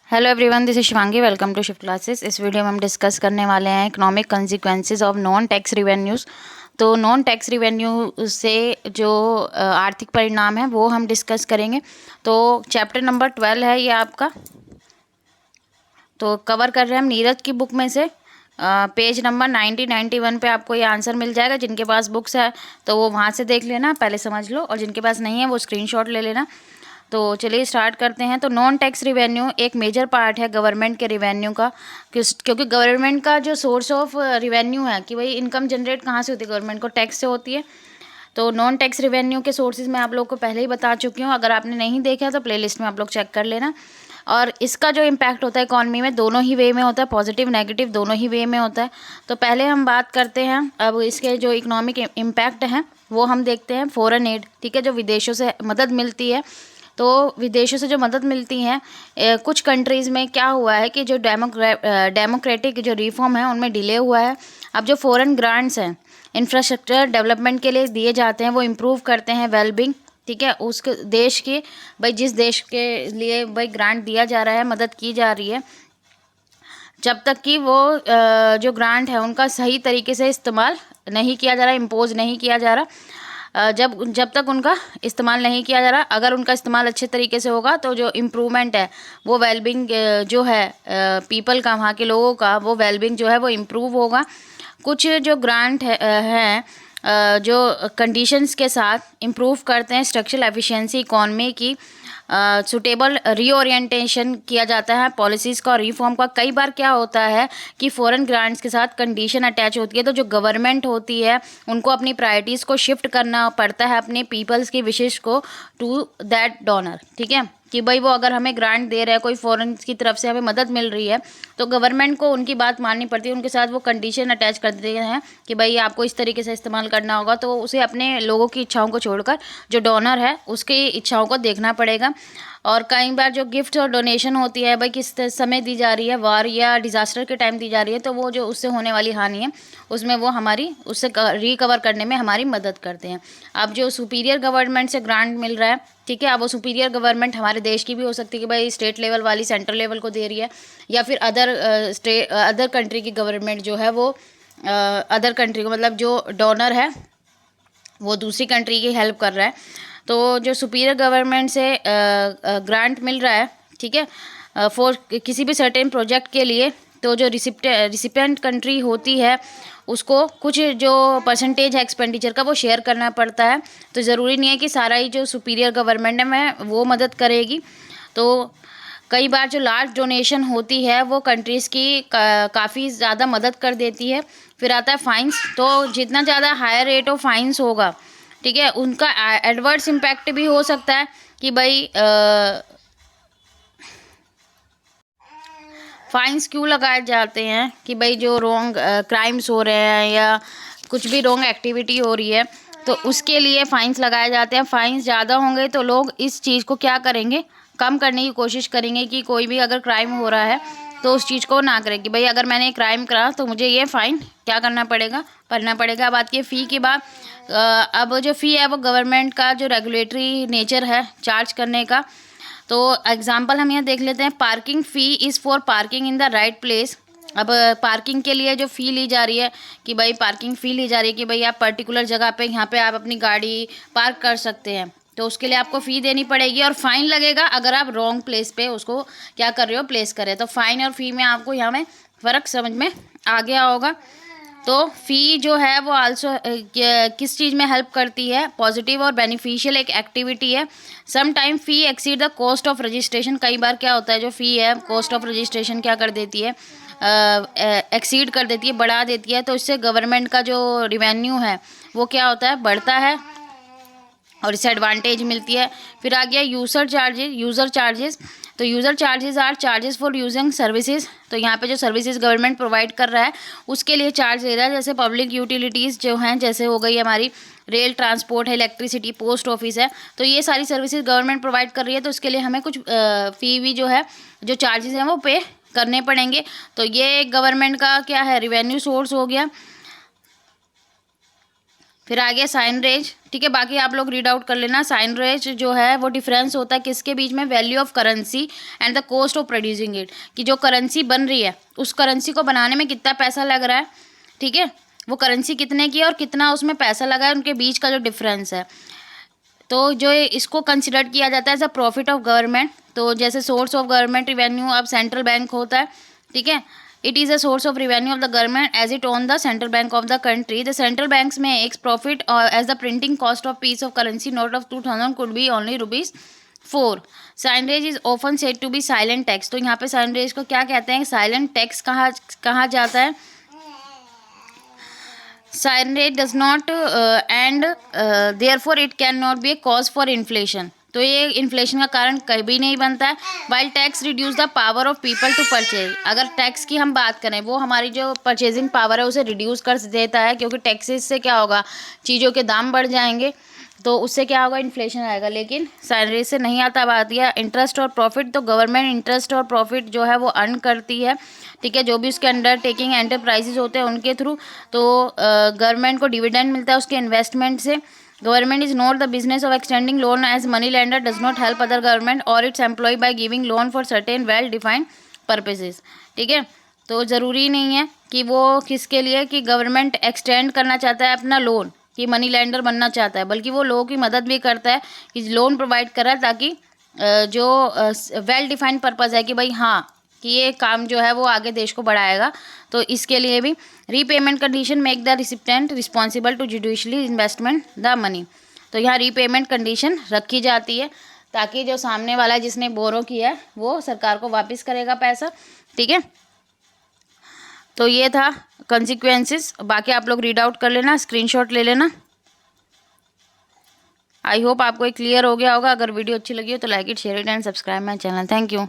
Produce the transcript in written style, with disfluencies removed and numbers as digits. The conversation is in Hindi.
Hello everyone, this is Shivangi. Welcome to Shift classes. इस वीडियो में हम डिस्कस करने वाले हैं economic consequences of non tax revenues. तो नॉन टैक्स रिवेन्यू से जो आर्थिक परिणाम है वो हम डिस्कस करेंगे। तो चैप्टर नंबर 12 है ये आपका। तो कवर कर रहे हैं हम नीरज की बुक में से पेज नंबर 90-91 पे आपको ये आंसर मिल जाएगा। जिनके पास बुक्स है तो वो वहाँ से देख लेना, पहले समझ लो, और जिनके पास नहीं है वो स्क्रीनशॉट ले लेना। तो चलिए स्टार्ट करते हैं। तो नॉन टैक्स रिवेन्यू एक मेजर पार्ट है गवर्नमेंट के रिवेन्यू का, क्योंकि गवर्नमेंट का जो सोर्स ऑफ रिवेन्यू है कि भाई इनकम जनरेट कहाँ से होती है, गवर्नमेंट को टैक्स से होती है। तो नॉन टैक्स रिवेन्यू के सोर्सेज मैं आप लोग को पहले ही बता चुकी हूँ। अगर आपने नहीं देखा तो प्लेलिस्ट में आप लोग चेक कर लेना। और इसका जो इम्पैक्ट होता है इकॉनमी में, दोनों ही वे में होता है, पॉजिटिव नेगेटिव दोनों ही वे में होता है। तो पहले हम बात करते हैं अब इसके जो इकोनॉमिक इम्पैक्ट हैं वो हम देखते हैं। फॉरेन एड, ठीक है, जो विदेशों से मदद मिलती है। तो विदेशों से जो मदद मिलती हैं, कुछ कंट्रीज़ में क्या हुआ है कि जो डेमोक्रेटिक जो रिफॉर्म है उनमें डिले हुआ है। अब जो फॉरेन ग्रांट्स हैं इंफ्रास्ट्रक्चर डेवलपमेंट के लिए दिए जाते हैं वो इम्प्रूव करते हैं वेलबींग, ठीक है, उसके देश की। भाई जिस देश के लिए भाई ग्रांट दिया जा रहा है, मदद की जा रही है, जब तक कि वो जो ग्रांट है उनका सही तरीके से इस्तेमाल नहीं किया जा रहा, इम्पोज नहीं किया जा रहा, जब जब तक उनका इस्तेमाल नहीं किया जा रहा, अगर उनका इस्तेमाल अच्छे तरीके से होगा तो जो इम्प्रूवमेंट है वो वेलबींग जो है पीपल का, वहाँ के लोगों का, वो वेलबींग जो है वो इम्प्रूव होगा। कुछ जो ग्रांट हैं जो कंडीशंस के साथ इम्प्रूव करते हैं स्ट्रक्चरल एफिशिएंसी इकॉनमी की, सुटेबल रीओरिएंटेशन किया जाता है पॉलिसीज़ का और रिफॉर्म का। कई बार क्या होता है कि फॉरेन ग्रांट्स के साथ कंडीशन अटैच होती है, तो जो गवर्नमेंट होती है उनको अपनी प्रायोरिटीज़ को शिफ्ट करना पड़ता है अपने पीपल्स की विशेष को टू दैट डोनर, ठीक है, कि भाई वो अगर हमें ग्रांट दे रहा है, कोई फॉरेन की तरफ से हमें मदद मिल रही है, तो गवर्नमेंट को उनकी बात माननी पड़ती है। उनके साथ वो कंडीशन अटैच कर देते हैं कि भाई आपको इस तरीके से इस्तेमाल करना होगा। तो उसे अपने लोगों की इच्छाओं को छोड़कर जो डोनर है उसकी इच्छाओं को देखना पड़ेगा। और कई बार जो गिफ्ट और डोनेशन होती है भाई किस समय दी जा रही है, वार या डिज़ास्टर के टाइम दी जा रही है, तो वो जो उससे होने वाली हानि है उसमें वो हमारी उससे रिकवर करने में हमारी मदद करते हैं। अब जो सुपीरियर गवर्नमेंट से ग्रांट मिल रहा है, ठीक है, अब वो सुपीरियर गवर्नमेंट हमारे देश की भी हो सकती है कि भाई स्टेट लेवल वाली सेंट्रल लेवल को दे रही है, या फिर अदर कंट्री की गवर्नमेंट जो है वो अदर कंट्री को, मतलब जो डोनर है वो दूसरी कंट्री की हेल्प कर रहा है। तो जो सुपीरियर गवर्नमेंट से ग्रांट मिल रहा है, ठीक है, फॉर किसी भी सर्टेन प्रोजेक्ट के लिए, तो जो रिसिपेंट कंट्री होती है उसको कुछ जो परसेंटेज है एक्सपेंडिचर का वो शेयर करना पड़ता है। तो ज़रूरी नहीं है कि सारा ही जो सुपीरियर गवर्नमेंट है मैं वो मदद करेगी। तो कई बार जो लार्ज डोनेशन होती है वो कंट्रीज़ की काफ़ी ज़्यादा मदद कर देती है। फिर आता है फाइन्स। तो जितना ज़्यादा हायर रेट ऑफ फाइन्स होगा, ठीक है, उनका एडवर्स इम्पैक्ट भी हो सकता है कि भाई फाइन्स क्यों लगाए जाते हैं कि भाई जो रॉन्ग क्राइम्स हो रहे हैं या कुछ भी रॉन्ग एक्टिविटी हो रही है तो उसके लिए फ़ाइन्स लगाए जाते हैं। फ़ाइन्स ज़्यादा होंगे तो लोग इस चीज़ को क्या करेंगे, कम करने की कोशिश करेंगे कि कोई भी अगर क्राइम हो रहा है तो उस चीज़ को ना करें कि भाई अगर मैंने क्राइम करा तो मुझे ये फ़ाइन क्या करना पड़ेगा, भरना पड़ेगा। अब बात की फ़ी की बात, अब जो फ़ी है वो गवर्नमेंट का जो रेगुलेटरी नेचर है चार्ज करने का। तो एग्जांपल हम यहाँ देख लेते हैं। Parking fee is for parking in the right place. अब पार्किंग के लिए जो फ़ी ली जा रही है कि भाई पार्किंग फ़ी ली जा रही है कि भाई आप पर्टिकुलर जगह पे यहाँ पे आप अपनी गाड़ी पार्क कर सकते हैं, तो उसके लिए आपको फ़ी देनी पड़ेगी और फ़ाइन लगेगा अगर आप रॉन्ग प्लेस पे उसको क्या कर रहे हो, प्लेस कर रहे हो। तो फ़ाइन और फ़ी में आपको यहाँ में फ़र्क समझ में आ गया होगा। तो फ़ी जो है वो आल्सो किस चीज़ में हेल्प करती है, पॉजिटिव और बेनिफिशियल एक एक्टिविटी है। Some time fee exceed the cost of registration. कई बार क्या होता है जो फ़ी है कॉस्ट ऑफ रजिस्ट्रेशन क्या कर देती है, एक्सीड कर देती है, बढ़ा देती है। तो इससे गवर्नमेंट का जो रिवेन्यू है वो क्या होता है, बढ़ता है और इससे एडवांटेज मिलती है। फिर आ गया यूज़र चार्जेस। तो user charges are charges for using services. तो यहाँ पे जो सर्विसेज गवर्नमेंट प्रोवाइड कर रहा है उसके लिए चार्ज ले रहा है। जैसे पब्लिक यूटिलिटीज़ जो हैं, जैसे हो गई हमारी रेल ट्रांसपोर्ट है, इलेक्ट्रिसिटी, पोस्ट ऑफिस है, तो ये सारी सर्विसेज गवर्नमेंट प्रोवाइड कर रही है। तो उसके लिए हमें कुछ फ़ी भी जो है, जो चार्जेस हैं वो पे करने पड़ेंगे। तो ये गवर्नमेंट का क्या है, रिवेन्यू सोर्स हो गया। फिर आ गया साइन रेज, ठीक है। बाकी आप लोग रीड आउट कर लेना। साइन रेज जो है वो डिफरेंस होता है किसके बीच में, value of currency and the cost of producing it, कि जो करेंसी बन रही है उस करेंसी को बनाने में कितना पैसा लग रहा है, ठीक है, वो करेंसी कितने की है और कितना उसमें पैसा लगा है, उनके बीच का जो डिफरेंस है। तो जो इसको कंसिडर किया जाता है as a profit of government. तो जैसे सोर्स ऑफ गवर्नमेंट रिवेन्यू अब सेंट्रल बैंक होता है, ठीक है। It is a source of revenue of the government as it own the central bank of the country. The central banks में एक profit as the printing cost of piece of currency note of 2000 could be only ₹4। Seigniorage is often said to be silent tax. तो यहाँ पे साइनरेज को क्या कहते हैं, साइलेंट टैक्स कहा जाता है। Seigniorage does not end therefore it can not be a cause for inflation. तो ये इन्फ्लेशन का कारण कभी नहीं बनता है। While tax reduce the power of people to purchase. अगर टैक्स की हम बात करें, वो हमारी जो परचेजिंग पावर है उसे रिड्यूस कर देता है, क्योंकि टैक्सेस से क्या होगा, चीज़ों के दाम बढ़ जाएंगे, तो उससे क्या होगा, इन्फ्लेशन आएगा। लेकिन साइनरेज से नहीं आता बात यह इंटरेस्ट और प्रॉफिट। तो गवर्नमेंट इंटरेस्ट और प्रॉफिट जो है वो अर्न करती है, ठीक है, जो भी उसके अंडरटेकिंग एंटरप्राइजेज होते हैं उनके थ्रू। तो गवर्नमेंट को डिविडेंड मिलता है उसके इन्वेस्टमेंट से। Government is not the business of extending loan as money lender does not help other government और it's employ by giving loan for certain well defined purposes, ठीक है। तो ज़रूरी नहीं है कि वो किसके लिए, कि गवर्नमेंट एक्सटेंड करना चाहता है अपना लोन, कि मनी लेंडर बनना चाहता है, बल्कि वो लोगों की मदद भी करता है कि लोन प्रोवाइड कर रहा है, ताकि जो वेल डिफाइंड पर्पज़ है कि भाई हाँ कि ये काम जो है वो आगे देश को बढ़ाएगा, तो इसके लिए भी। Repayment condition make the recipient responsible to judicially investment the money. तो यहाँ रीपेमेंट कंडीशन रखी जाती है ताकि जो सामने वाला जिसने बोरो किया है वो सरकार को वापस करेगा पैसा, ठीक है। तो ये था कंसिक्वेंसेस। बाकी आप लोग रीड आउट कर लेना, स्क्रीनशॉट ले लेना। आई होप आपको ये क्लियर हो गया होगा। अगर वीडियो अच्छी लगी हो तो like it, share it and subscribe my channel. Thank you.